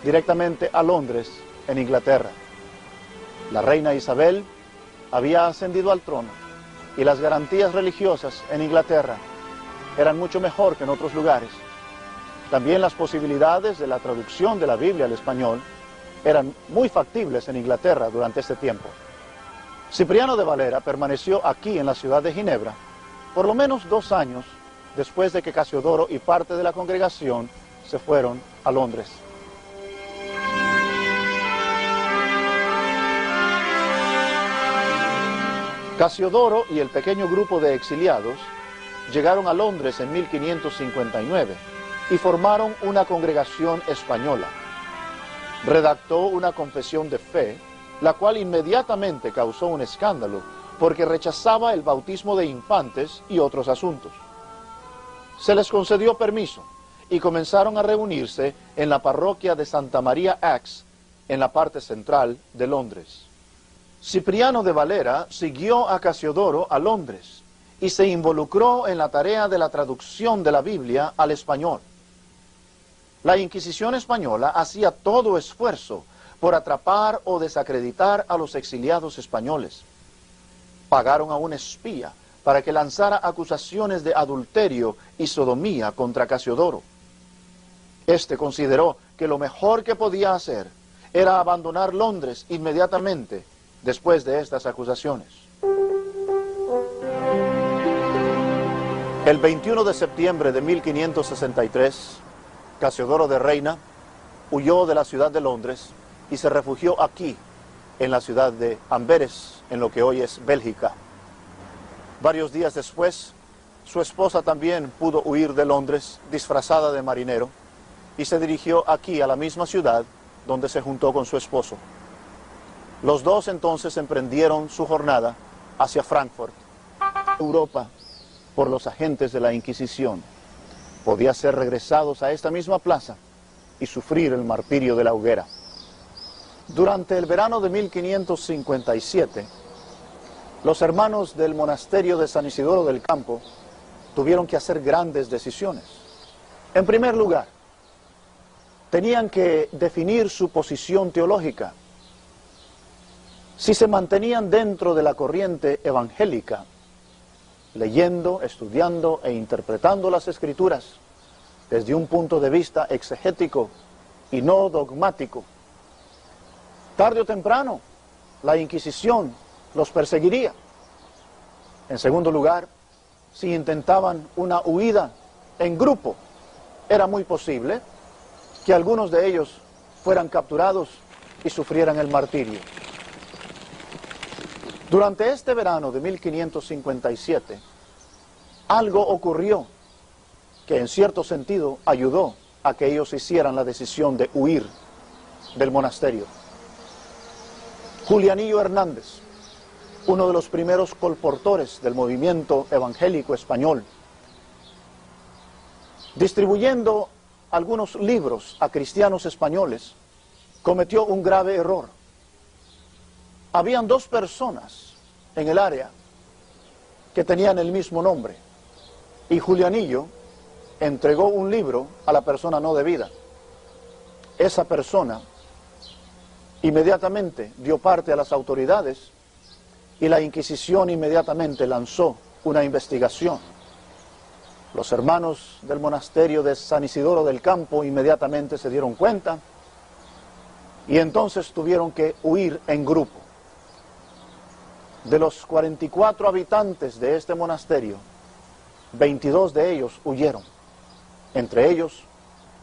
directamente a Londres, en Inglaterra. La reina Isabel había ascendido al trono, y las garantías religiosas en Inglaterra eran mucho mejor que en otros lugares. También las posibilidades de la traducción de la Biblia al español eran muy factibles en Inglaterra durante este tiempo. Cipriano de Valera permaneció aquí en la ciudad de Ginebra por lo menos 2 años después de que Casiodoro y parte de la congregación se fueron a Londres. Casiodoro y el pequeño grupo de exiliados llegaron a Londres en 1559 y formaron una congregación española. Redactó una confesión de fe, la cual inmediatamente causó un escándalo porque rechazaba el bautismo de infantes y otros asuntos. Se les concedió permiso y comenzaron a reunirse en la parroquia de Santa María Axe, en la parte central de Londres. Cipriano de Valera siguió a Casiodoro a Londres y se involucró en la tarea de la traducción de la Biblia al español. La Inquisición española hacía todo esfuerzo por atrapar o desacreditar a los exiliados españoles. Pagaron a un espía para que lanzara acusaciones de adulterio y sodomía contra Casiodoro. Este consideró que lo mejor que podía hacer era abandonar Londres inmediatamente después de estas acusaciones. El 21 de septiembre de 1563, Casiodoro de Reina huyó de la ciudad de Londres y se refugió aquí, en la ciudad de Amberes, en lo que hoy es Bélgica. Varios días después, su esposa también pudo huir de Londres disfrazada de marinero y se dirigió aquí a la misma ciudad donde se juntó con su esposo. Los dos entonces emprendieron su jornada hacia Frankfurt. Europa, por los agentes de la Inquisición, podía ser regresados a esta misma plaza y sufrir el martirio de la hoguera. Durante el verano de 1557, los hermanos del monasterio de San Isidoro del Campo tuvieron que hacer grandes decisiones. En primer lugar, tenían que definir su posición teológica. Si se mantenían dentro de la corriente evangélica, leyendo, estudiando e interpretando las Escrituras desde un punto de vista exegético y no dogmático, tarde o temprano la Inquisición los perseguiría. En segundo lugar, si intentaban una huida en grupo, era muy posible que algunos de ellos fueran capturados y sufrieran el martirio. Durante este verano de 1557, algo ocurrió que en cierto sentido ayudó a que ellos hicieran la decisión de huir del monasterio. Julianillo Hernández, uno de los primeros colportores del movimiento evangélico español, distribuyendo algunos libros a cristianos españoles, cometió un grave error. Habían dos personas en el área que tenían el mismo nombre, y Julianillo entregó un libro a la persona no debida. Esa persona inmediatamente dio parte a las autoridades y la Inquisición inmediatamente lanzó una investigación. Los hermanos del monasterio de San Isidoro del Campo inmediatamente se dieron cuenta y entonces tuvieron que huir en grupo. De los 44 habitantes de este monasterio, 22 de ellos huyeron, entre ellos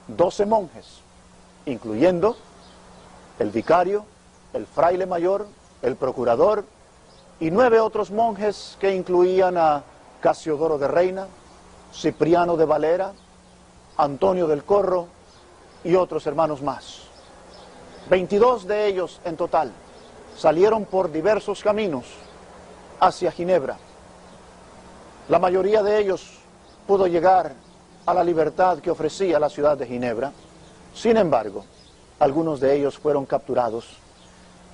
12 monjes, incluyendo el vicario, el fraile mayor, el procurador y 9 otros monjes que incluían a Casiodoro de Reina, Cipriano de Valera, Antonio del Corro y otros hermanos más. 22 de ellos en total salieron por diversos caminos hacia Ginebra. La mayoría de ellos pudo llegar a la libertad que ofrecía la ciudad de Ginebra. Sin embargo, algunos de ellos fueron capturados,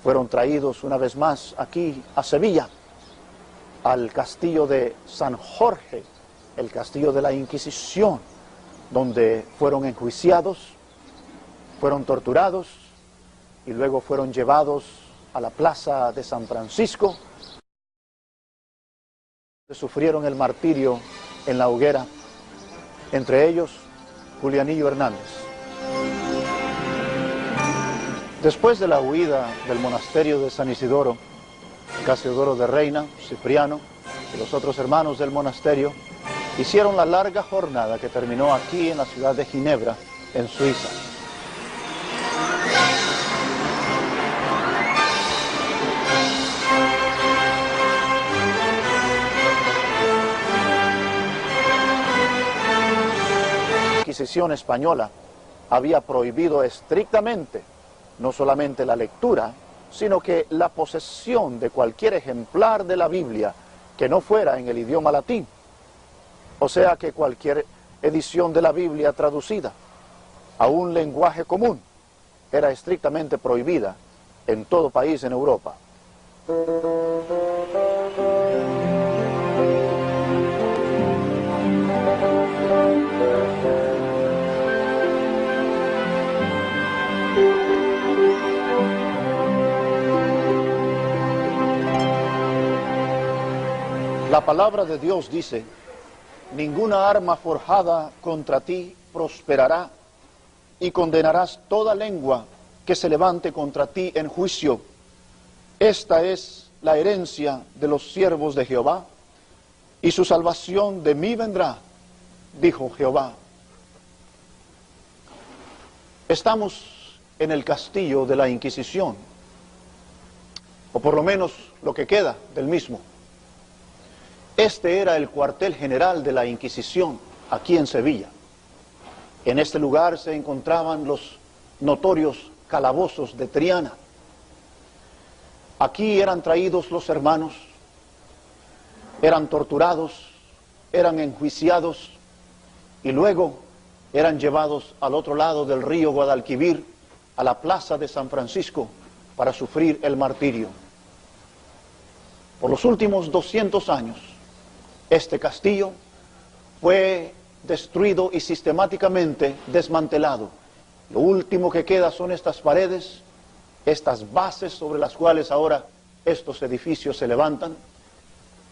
fueron traídos una vez más aquí a Sevilla, al castillo de San Jorge, el castillo de la Inquisición, donde fueron enjuiciados, fueron torturados y luego fueron llevados a la plaza de San Francisco. Sufrieron el martirio en la hoguera, entre ellos Julianillo Hernández. Después de la huida del monasterio de San Isidoro, Casiodoro de Reina, Cipriano y los otros hermanos del monasterio hicieron la larga jornada que terminó aquí en la ciudad de Ginebra, en Suiza. La Inquisición española había prohibido estrictamente no solamente la lectura, sino que la posesión de cualquier ejemplar de la Biblia que no fuera en el idioma latín. O sea que cualquier edición de la Biblia traducida a un lenguaje común era estrictamente prohibida en todo país en Europa. La palabra de Dios dice: ninguna arma forjada contra ti prosperará, y condenarás toda lengua que se levante contra ti en juicio. Esta es la herencia de los siervos de Jehová, y su salvación de mí vendrá, dijo Jehová. Estamos en el castillo de la Inquisición, o por lo menos lo que queda del mismo. Este era el cuartel general de la Inquisición aquí en Sevilla. En este lugar se encontraban los notorios calabozos de Triana. Aquí eran traídos los hermanos, eran torturados, eran enjuiciados y luego eran llevados al otro lado del río Guadalquivir, a la plaza de San Francisco, para sufrir el martirio. Por los últimos 200 años, este castillo fue destruido y sistemáticamente desmantelado. Lo último que queda son estas paredes, estas bases sobre las cuales ahora estos edificios se levantan,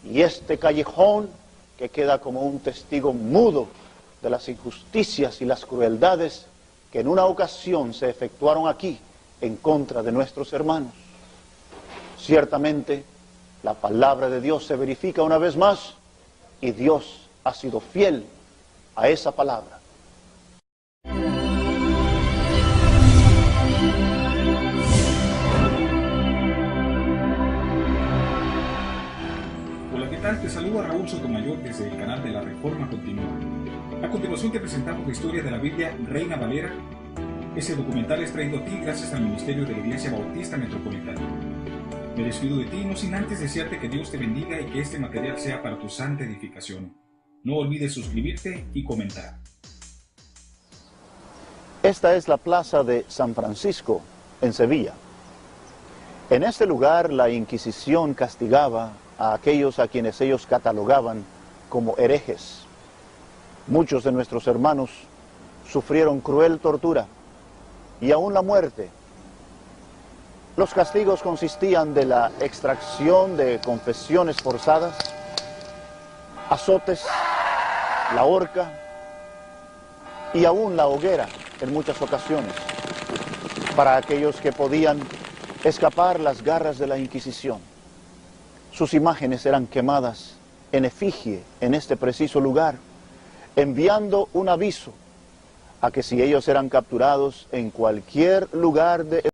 y este callejón que queda como un testigo mudo de las injusticias y las crueldades que en una ocasión se efectuaron aquí en contra de nuestros hermanos. Ciertamente, la palabra de Dios se verifica una vez más y Dios ha sido fiel a esa palabra. Hola, ¿qué tal? Te saluda Raúl Sotomayor desde el canal de la Reforma Continua. A continuación te presentamos la historia de la Biblia Reina Valera. Ese documental es traído a ti gracias al Ministerio de la Iglesia Bautista Metropolitana. Me despido de ti, no sin antes desearte que Dios te bendiga y que este material sea para tu santa edificación. No olvides suscribirte y comentar. Esta es la plaza de San Francisco, en Sevilla. En este lugar la Inquisición castigaba a aquellos a quienes ellos catalogaban como herejes. Muchos de nuestros hermanos sufrieron cruel tortura y aún la muerte. Los castigos consistían de la extracción de confesiones forzadas, azotes, la horca y aún la hoguera en muchas ocasiones, para aquellos que podían escapar las garras de la Inquisición. Sus imágenes eran quemadas en efigie en este preciso lugar, enviando un aviso a que si ellos eran capturados en cualquier lugar de